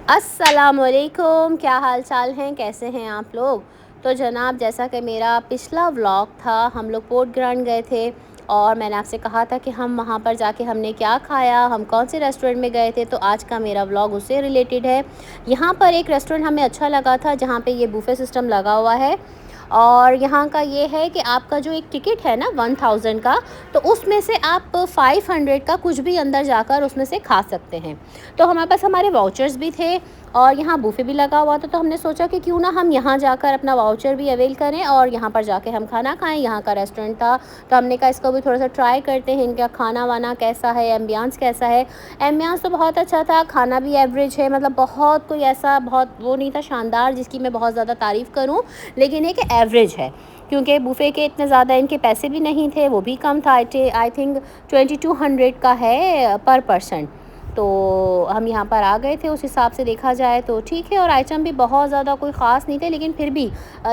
अस्सलामुअलैकुम, क्या हाल चाल हैं, कैसे हैं आप लोग। तो जनाब, जैसा कि मेरा पिछला व्लॉग था, हम लोग पोर्ट ग्रांड गए थे और मैंने आपसे कहा था कि हम वहाँ पर जाके हमने क्या खाया, हम कौन से रेस्टोरेंट में गए थे। तो आज का मेरा व्लॉग उससे रिलेटेड है। यहाँ पर एक रेस्टोरेंट हमें अच्छा लगा था जहाँ पे ये बुफ़े सिस्टम लगा हुआ है और यहाँ का ये है कि आपका जो एक टिकट है ना 1000 का, तो उसमें से आप 500 का कुछ भी अंदर जाकर उसमें से खा सकते हैं। तो हमारे पास हमारे वाउचर्स भी थे और यहाँ बूफे भी लगा हुआ था, तो हमने सोचा कि क्यों ना हम यहाँ जाकर अपना वाउचर भी अवेल करें और यहाँ पर जाके हम खाना खाएं। यहाँ का रेस्टोरेंट था तो हमने कहा इसको भी थोड़ा सा ट्राई करते हैं, इनका खाना वाना कैसा है, एम्बियंस कैसा है। एम्बियंस तो बहुत अच्छा था, खाना भी एवरेज है, मतलब बहुत कोई ऐसा बहुत वो नहीं था शानदार जिसकी मैं बहुत ज़्यादा तारीफ़ करूँ, लेकिन एक एवरेज है क्योंकि बुफ़े के इतने ज़्यादा इनके पैसे भी नहीं थे, वो भी कम था। आई थिंक 2200 का है पर पर्सन। तो हम यहाँ पर आ गए थे, उस हिसाब से देखा जाए तो ठीक है। और आइटम भी बहुत ज़्यादा कोई ख़ास नहीं थे, लेकिन फिर भी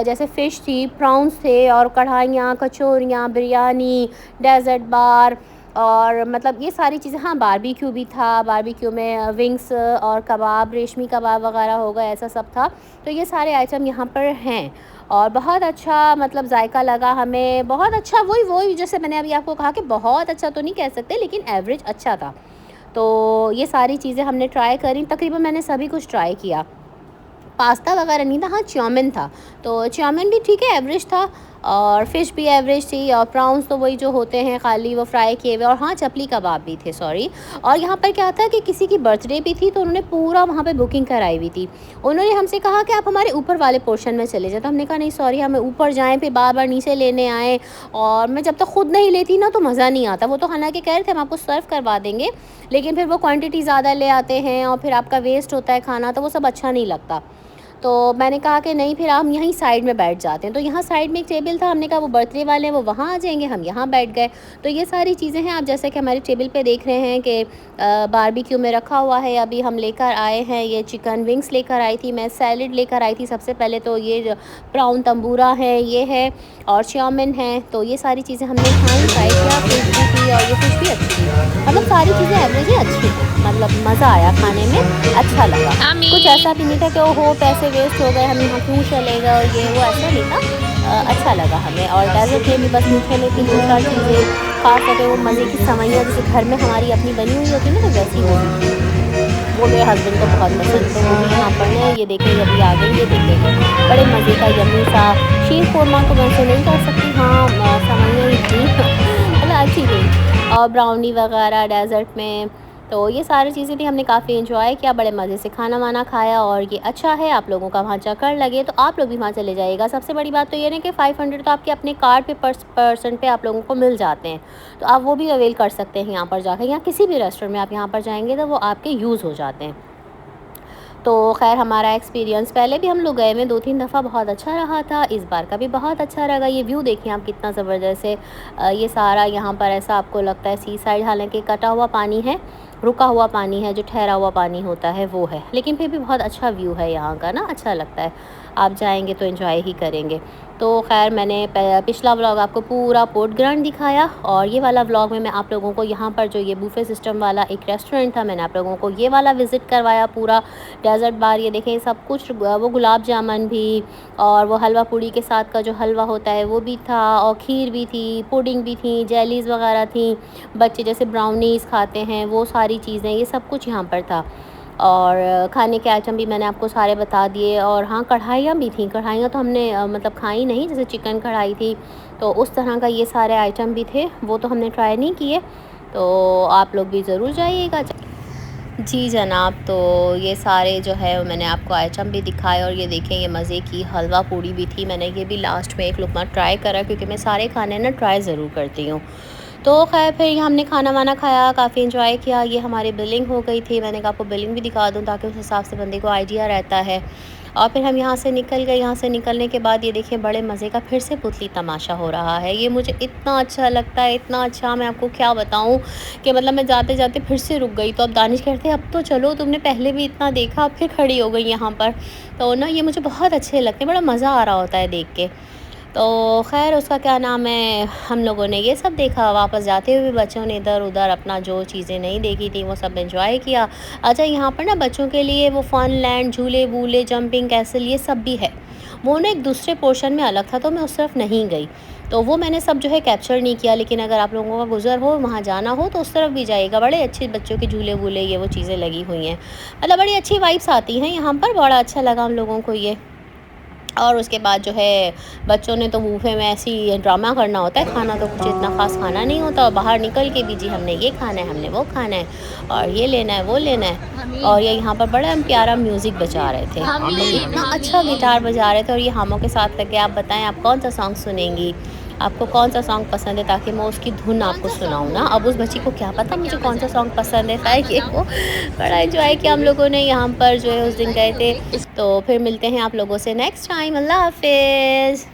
जैसे फ़िश थी, प्राउंस थे और कढ़ाइयाँ, कचौरियाँ, बिरयानी, डेज़र्ट बार और मतलब ये सारी चीज़ें। हाँ, बारबेक्यू भी था, बारबेक्यू में विंग्स और कबाब, रेशमी कबाब वगैरह हो गए, ऐसा सब था। तो ये सारे आइटम यहाँ पर हैं और बहुत अच्छा मतलब जायका लगा हमें, बहुत अच्छा। वही वही जैसे मैंने अभी आपको कहा कि बहुत अच्छा तो नहीं कह सकते, लेकिन एवरेज अच्छा था। तो ये सारी चीज़ें हमने ट्राई करी, तकरीबन मैंने सभी कुछ ट्राई किया। पास्ता वगैरह नहीं था, हाँ चाउमीन था, तो चाउमीन भी ठीक है, एवरेज था। और फ़िश भी एवरेज थी और प्राउंस तो वही जो होते हैं खाली वो फ्राई किए हुए, और हाँ चपली कबाब भी थे, सॉरी। और यहाँ पर क्या था कि किसी की बर्थडे भी थी, तो उन्होंने पूरा वहाँ पे बुकिंग कराई हुई थी। उन्होंने हमसे कहा कि आप हमारे ऊपर वाले पोर्शन में चले जाए, तो हमने कहा नहीं सॉरी, हमें ऊपर जाएँ फिर बार बार नीचे लेने आएँ, और मैं जब तक खुद नहीं लेती ना तो मज़ा नहीं आता। वो तो हालांकि कह रहे थे हम आपको सर्व करवा देंगे, लेकिन फिर वो क्वांटिटी ज़्यादा ले आते हैं और फिर आपका वेस्ट होता है खाना, तो वो सब अच्छा नहीं लगता। तो मैंने कहा कि नहीं, फिर हम यहीं साइड में बैठ जाते हैं। तो यहाँ साइड में एक टेबल था, हमने कहा वो बर्थडे वाले हैं वो वहाँ आ जाएंगे, हम यहाँ बैठ गए। तो ये सारी चीज़ें हैं, आप जैसे कि हमारे टेबल पे देख रहे हैं कि बारबेक्यू में रखा हुआ है। अभी हम लेकर आए हैं, ये चिकन विंग्स लेकर आई थी मैं, सैलड लेकर आई थी सबसे पहले, तो ये प्राउन तंबूरा है, ये है और चाउमिन है। तो ये सारी चीज़ें हमने खाई, ट्राई किया। फ़िश भी थी और ये फ़िश भी अच्छी थी, मतलब सारी चीज़ें एवरेज ही अच्छी थी, मतलब मज़ा आया खाने में, अच्छा लगा। कुछ ऐसा भी नहीं था कि ओहो पैसे वेस्ट हो गए, हम यहाँ क्यों चले गए और ये वो, ऐसा नहीं था। अच्छा लगा हमें। और डेज़र्ट में भी बस मीठे में 3-4 चीज़ें, ख़ास करके वो मज़े की सेवइयाँ जैसे घर में हमारी अपनी बनी हुई होती है ना, तो वैसी होती थी। वो मेरे हस्बैंड को बहुत पसंद, तो वो भी यहाँ पर ना ये देखेंगे, अभी आ गई ये देखेंगे। बड़े मज़े का यम्मी सा शीर कोरमा तो वैसे नहीं कर सकती, हाँ सेवइयाँ ही थी मतलब अच्छी थी। और ब्राउनी वगैरह डेज़र्ट में, तो ये सारी चीज़ें थी, हमने काफ़ी एंजॉय किया, बड़े मज़े से खाना वाना खाया। और ये अच्छा है, आप लोगों का वहाँ चक्कर लगे तो आप लोग भी वहाँ चले जाइएगा। सबसे बड़ी बात तो ये है कि 500 तो आपके अपने कार्ड पे पर्सन पे आप लोगों को मिल जाते हैं, तो आप वो भी अवेल कर सकते हैं यहाँ पर जाकर, या किसी भी रेस्टोरेंट में आप यहाँ पर जाएंगे तो वो आपके यूज़ हो जाते हैं। तो ख़ैर हमारा एक्सपीरियंस पहले भी हम लोग गए में 2-3 दफ़ा बहुत अच्छा रहा था, इस बार का भी बहुत अच्छा रहेगा। ये व्यू देखिए आप कितना ज़बरदस्त है। ये सारा यहाँ पर ऐसा आपको लगता है सी साइड, हालांकि कटा हुआ पानी है, रुका हुआ पानी है, जो ठहरा हुआ पानी होता है वो है, लेकिन फिर भी बहुत अच्छा व्यू है यहाँ का ना, अच्छा लगता है। आप जाएंगे तो एंजॉय ही करेंगे। तो ख़ैर मैंने पिछला व्लॉग आपको पूरा पोर्ट ग्रांड दिखाया, और ये वाला व्लॉग में मैं आप लोगों को यहाँ पर जो ये बुफे सिस्टम वाला एक रेस्टोरेंट था, मैंने आप लोगों को ये वाला विज़िट करवाया पूरा। डेज़र्ट बार ये देखें सब कुछ, वो गुलाब जामुन भी और वो हलवा पूड़ी के साथ का जो हलवा होता है वो भी था, और खीर भी थी, पुडिंग भी थी, जेलीज़ वगैरह थी, बच्चे जैसे ब्राउनीज़ खाते हैं वो सारी चीज़ें, ये सब कुछ यहाँ पर था। और खाने के आइटम भी मैंने आपको सारे बता दिए। और हाँ कढ़ाइयाँ भी थी, कढ़ाइयाँ तो हमने मतलब खाई नहीं, जैसे चिकन कढ़ाई थी, तो उस तरह का ये सारे आइटम भी थे, वो तो हमने ट्राई नहीं किए। तो आप लोग भी ज़रूर जाइएगा। जी जनाब, तो ये सारे जो है वो मैंने आपको आइटम भी दिखाए, और ये देखें ये मज़े की हलवा पूड़ी भी थी, मैंने ये भी लास्ट में एक लुकमा ट्राई करा, क्योंकि मैं सारे खाने ना ट्राई ज़रूर करती हूँ। तो खैर फिर हमने खाना वाना खाया, काफ़ी एंजॉय किया। ये हमारी बिलिंग हो गई थी, मैंने कहा आपको बिलिंग भी दिखा दूँ ताकि उस हिसाब से बंदे को आइडिया रहता है। और फिर हम यहाँ से निकल गए। यहाँ से निकलने के बाद ये देखिए बड़े मज़े का फिर से पुतली तमाशा हो रहा है। ये मुझे इतना अच्छा लगता है, इतना अच्छा, मैं आपको क्या बताऊँ कि मतलब मैं जाते जाते फिर से रुक गई। तो अब दानिश कहते हैं अब तो चलो, तुमने पहले भी इतना देखा, अब फिर खड़ी हो गई यहाँ पर। तो ना ये मुझे बहुत अच्छे लगते हैं, बड़ा मज़ा आ रहा होता है देख के। तो ख़ैर उसका क्या नाम है, हम लोगों ने ये सब देखा। वापस जाते हुए बच्चों ने इधर-उधर अपना जो चीज़ें नहीं देखी थी वो सब एन्जॉय किया। अच्छा, यहाँ पर ना बच्चों के लिए वो फन लैंड, झूले-वूले, जंपिंग कैसल ये सब भी है। वो ना एक दूसरे पोर्शन में अलग था, तो मैं उस तरफ नहीं गई। तो वो मैंने सब जो है कैप्चर नहीं किया, लेकिन अगर आप लोगों का गुज़र हो, वहाँ जाना हो, तो उस तरफ भी जाइएगा। बड़े अच्छे बच्चों के झूले-वूले ये वो चीज़ें लगी हुई हैं। मतलब बड़ी अच्छी वाइब्स आती हैं यहाँ पर, बड़ा अच्छा लगा हम लोगों को ये। और उसके बाद जो है बच्चों ने तो बूफे में ऐसे ही ड्रामा करना होता है, खाना तो कुछ इतना ख़ास खाना नहीं होता, और बाहर निकल के भी जी हमने ये खाना है, हमने वो खाना है, और ये लेना है, वो लेना है। और ये यहाँ पर बड़ा प्यारा म्यूज़िक बजा रहे थे, तो इतना अच्छा गिटार बजा रहे थे। और ये हामों के साथ लगे। आप बताएं आप कौन सा सॉन्ग सुनेंगी, आपको कौन सा सॉन्ग पसंद है, ताकि मैं उसकी धुन आपको सुनाऊँ ना। अब उस बच्ची को क्या पता मुझे कौन सा सॉन्ग पसंद है, खैर ये वो बड़ा एंजॉय किया हम लोगों ने यहाँ पर जो है उस दिन गए थे। तो फिर मिलते हैं आप लोगों से नेक्स्ट टाइम। अल्लाह हाफ़िज़।